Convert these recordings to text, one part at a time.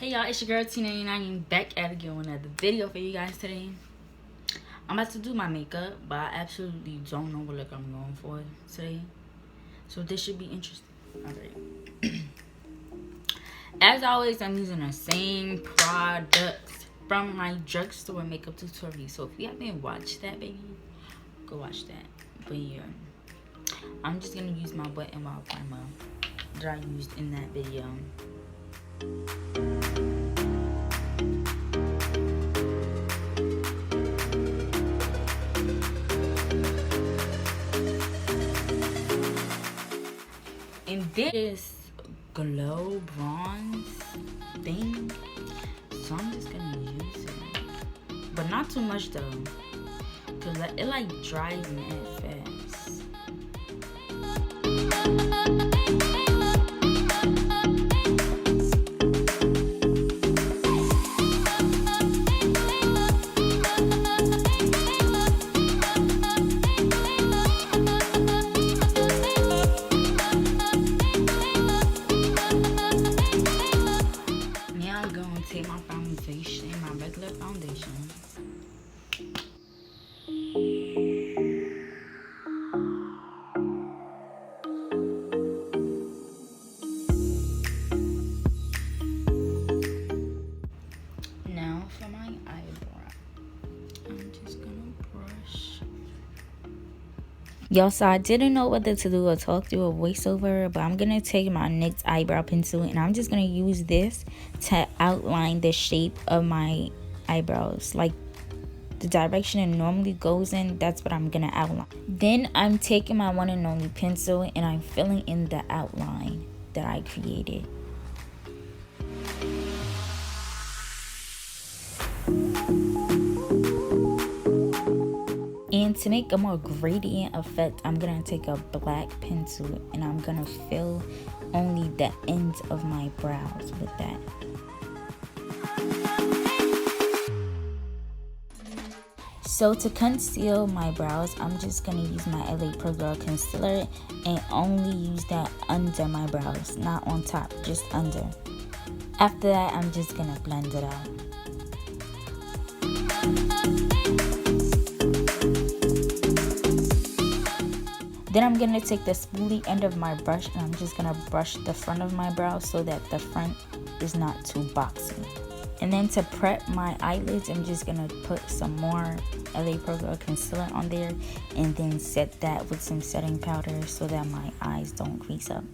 Hey y'all, it's your girl Tina and I'm back at again with another video for you guys today. I'm about to do my makeup, but I absolutely don't know what look I'm going for today. So this should be interesting. Alright. As always, I'm using the same products from my drugstore makeup tutorial. So if you haven't watched that, baby, go watch that. But yeah, I'm just gonna use my Wet n Wild primer that I used in that video. And this glow bronze thing, so I'm just gonna use it, but not too much though, cause it like dries me at fast. Take my foundation, my regular foundation. Now for my eyebrow, I'm just gonna brush. Y'all, so I didn't know whether to do a talk through a voiceover, but I'm gonna take my NYX eyebrow pencil and I'm just gonna use this to outline the shape of my eyebrows, like the direction it normally goes in. That's what I'm gonna outline. Then I'm taking my one and only pencil and I'm filling in the outline that I created. And to make a more gradient effect, I'm gonna take a black pencil and I'm gonna fill only the ends of my brows with that. So to conceal my brows, I'm just gonna use my LA Pro Girl concealer and only use that under my brows, not on top, just under. After that, I'm just gonna blend it out. Then I'm gonna take the spoolie end of my brush and I'm just gonna brush the front of my brow so that the front is not too boxy. And then to prep my eyelids, I'm just gonna put some more LA Pro Girl concealer on there and then set that with some setting powder so that my eyes don't crease up.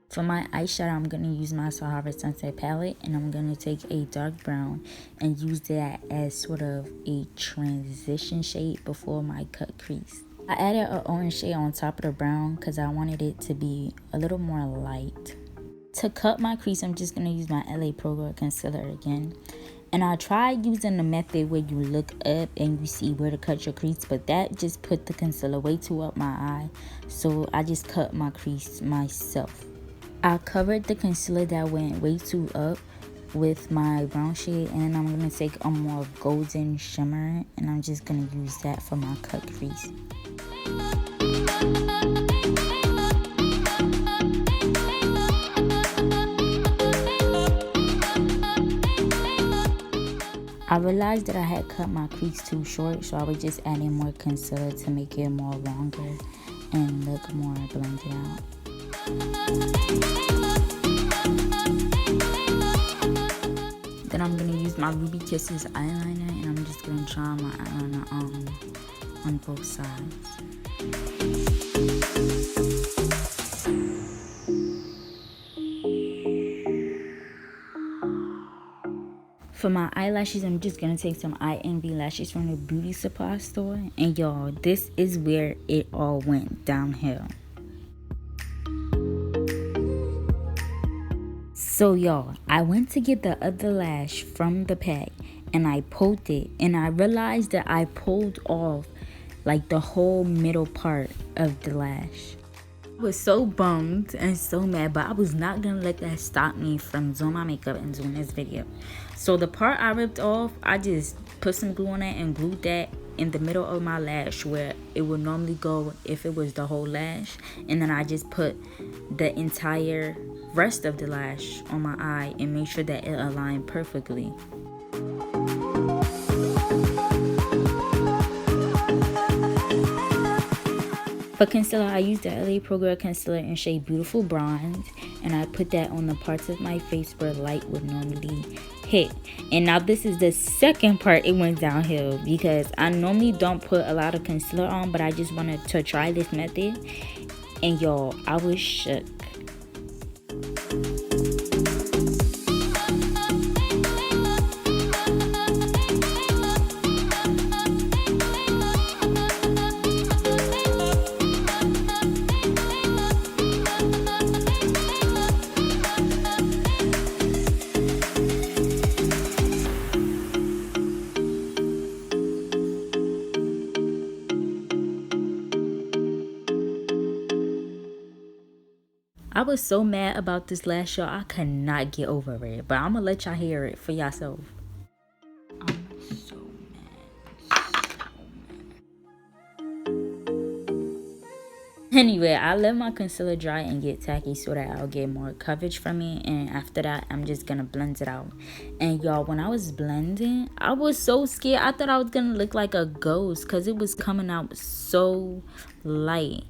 For my eyeshadow, I'm going to use my Sahara Sunset palette and I'm going to take a dark brown and use that as sort of a transition shade before my cut crease. I added an orange shade on top of the brown because I wanted it to be a little more light. To cut my crease, I'm just going to use my LA Pro Girl concealer again. And I tried using the method where you look up and you see where to cut your crease, but that just put the concealer way too up my eye. So I just cut my crease myself. I covered the concealer that went way too up with my brown shade, and then I'm going to take a more golden shimmer and I'm just going to use that for my cut crease. I realized that I had cut my crease too short, so I was just adding more concealer to make it more longer and look more blended out. Then I'm gonna use my Ruby Kisses eyeliner and I'm just gonna draw my eyeliner on both sides. For my eyelashes, I'm just gonna take some Eye Envy lashes from the beauty supply store, and y'all, this is where it all went downhill. So y'all, I went to get the other lash from the pack and I pulled it and I realized that I pulled off like the whole middle part of the lash. I was so bummed and so mad, but I was not gonna let that stop me from doing my makeup and doing this video. So the part I ripped off, I just put some glue on it and glued that in the middle of my lash where it would normally go if it was the whole lash, and then I just put the entire rest of the lash on my eye and made sure that it aligned perfectly. For concealer, I used the LA Pro Girl concealer in shade Beautiful Bronze, and I put that on the parts of my face where light would normally hit. And now this is the second part it went downhill, because I normally don't put a lot of concealer on, but I just wanted to try this method, and y'all, I was shook. I was so mad about this lash, y'all. I could not get over it, but I'm gonna let y'all hear it for yourself. I'm so mad. Anyway, I let my concealer dry and get tacky so that I'll get more coverage from it, and after that I'm just gonna blend it out. And y'all, when I was blending, I was so scared. I thought I was gonna look like a ghost because it was coming out so light.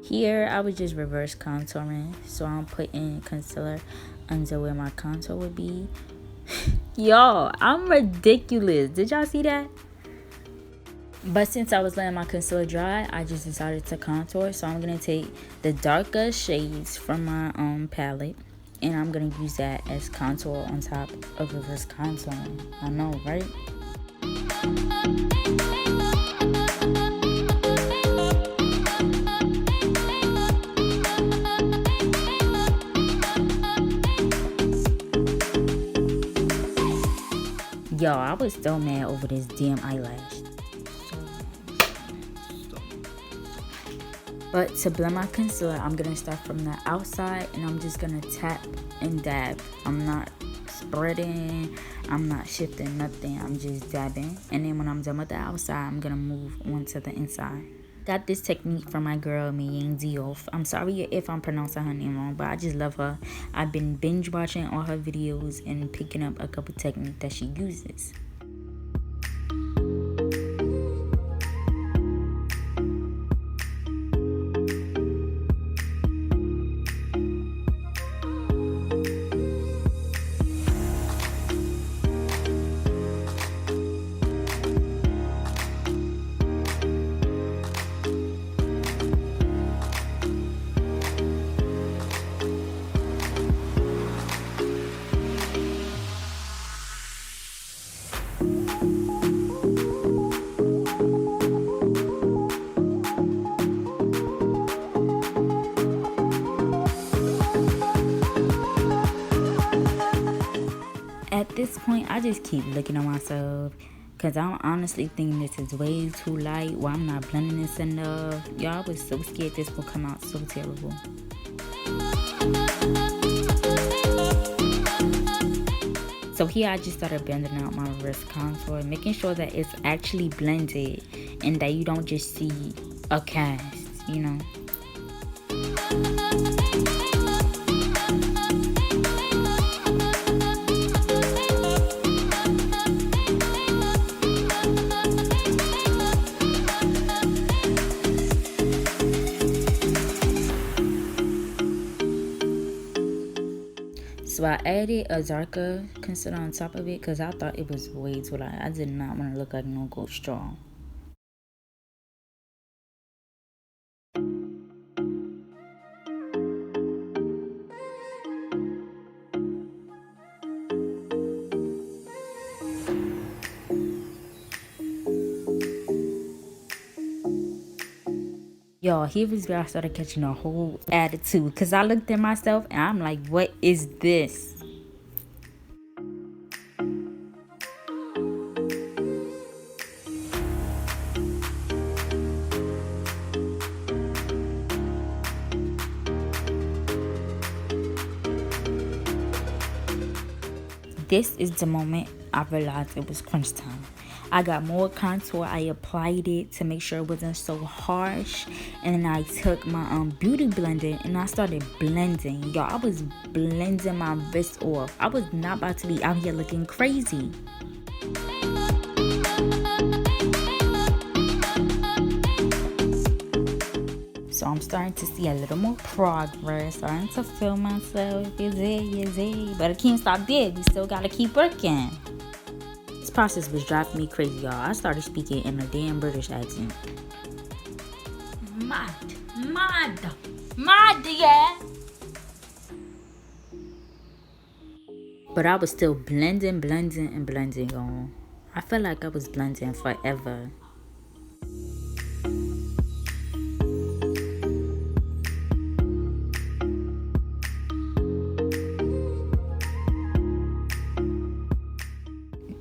Here, I was just reverse contouring, so I'm putting concealer under where my contour would be. Y'all, I'm ridiculous. Did y'all see that? But since I was letting my concealer dry, I just decided to contour. So I'm going to take the darker shades from my palette, and I'm going to use that as contour on top of reverse contouring. I know, right? Yo, I was so mad over this damn eyelash. But to blend my concealer, I'm going to start from the outside, and I'm just going to tap and dab. I'm not spreading, I'm not shifting nothing, I'm just dabbing. And then when I'm done with the outside, I'm going to move on to the inside. Got this technique from my girl Mayang Diof. I'm sorry if I'm pronouncing her name wrong, but I just love her. I've been binge watching all her videos and picking up a couple techniques that she uses. At this point, I just keep looking at myself because I'm honestly thinking this is way too light. Why I'm not blending this enough. Y'all, I was so scared this will come out so terrible. So here I just started blending out my reverse contour, making sure that it's actually blended and that you don't just see a cast, you know. So I added a darker concealer on top of it because I thought it was way too light. I did not want to look like no gold straw. Y'all, here is where I started catching a whole attitude because I looked at myself and I'm like, what is this? this is the moment I realized it was crunch time. I got more contour. I applied it to make sure it wasn't so harsh. And then I took my beauty blender and I started blending. Y'all, I was blending my wrist off. I was not about to be out here looking crazy. So I'm starting to see a little more progress. Starting to feel myself. But I can't stop there. We still gotta keep working. This process was driving me crazy, y'all. I started speaking in a damn British accent. Mad, yeah. But I was still blending, y'all. I felt like I was blending forever.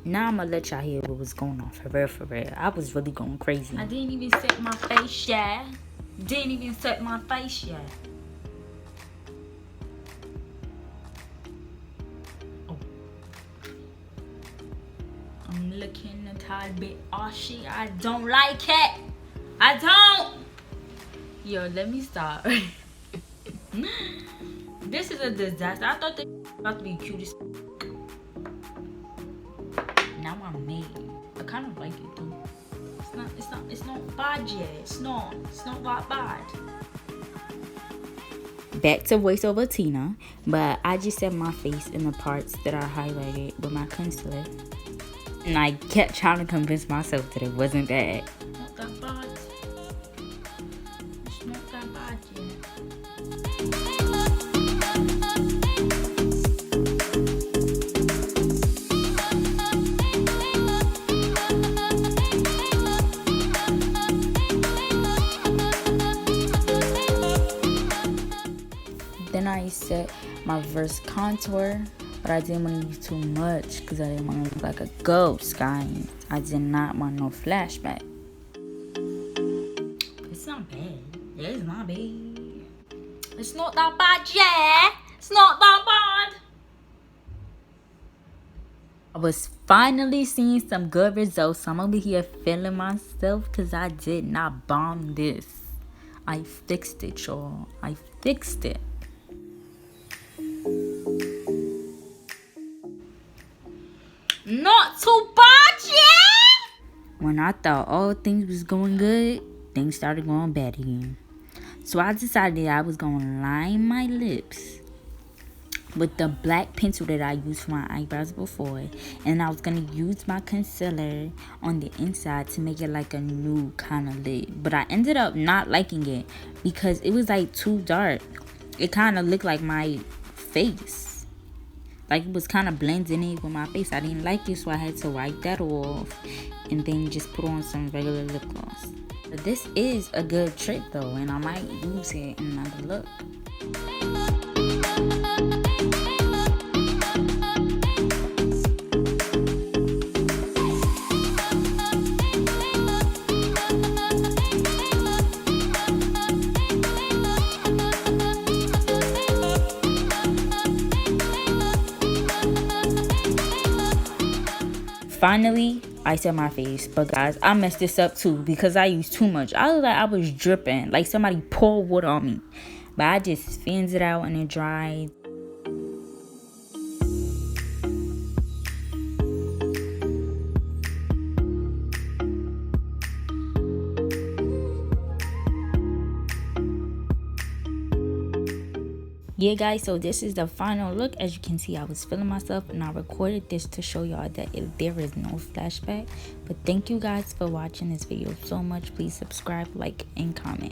Now I'm gonna let y'all hear what was going on for real. I was really going crazy. I didn't even set my face yet. Oh. I'm looking a tiny bit ashy. I don't like it. I don't. Yo, let me stop. This is a disaster. I thought they about to be cute as now I'm made. I kind of like it though. It's not bad yet. It's not that bad. Back to voiceover Tina, but I just set my face in the parts that I highlighted with my concealer. And I kept trying to convince myself that it wasn't bad. Not that bad. It's not that bad yet. Then I set my reverse contour, but I didn't want to use too much because I didn't want to look like a ghost, guys. I did not want no flashback. It's not bad. It's not bad. It's not that bad, yeah. It's not that bad. I was finally seeing some good results. So I'm over here feeling myself because I did not bomb this. I fixed it, y'all. I fixed it. Not too bad, yeah? When I thought all things was going good, things started going bad again. So I decided I was going to line my lips with the black pencil that I used for my eyebrows before. And I was going to use my concealer on the inside to make it like a new kind of lid. But I ended up not liking it because it was like too dark. It kind of looked like my face. Like it was kind of blending in with my face. I didn't like it, so I had to wipe that off and then just put on some regular lip gloss. But this is a good trick though, and I might use it in another look. Finally, I set my face, but guys, I messed this up too because I used too much. I looked like I was dripping, like somebody poured water on me. But I just fanned it out and it dried. Yeah guys, so this is the final look. As you can see, I was feeling myself and I recorded this to show y'all that there is no flashback. But thank you guys for watching this video so much. Please subscribe, like, and comment.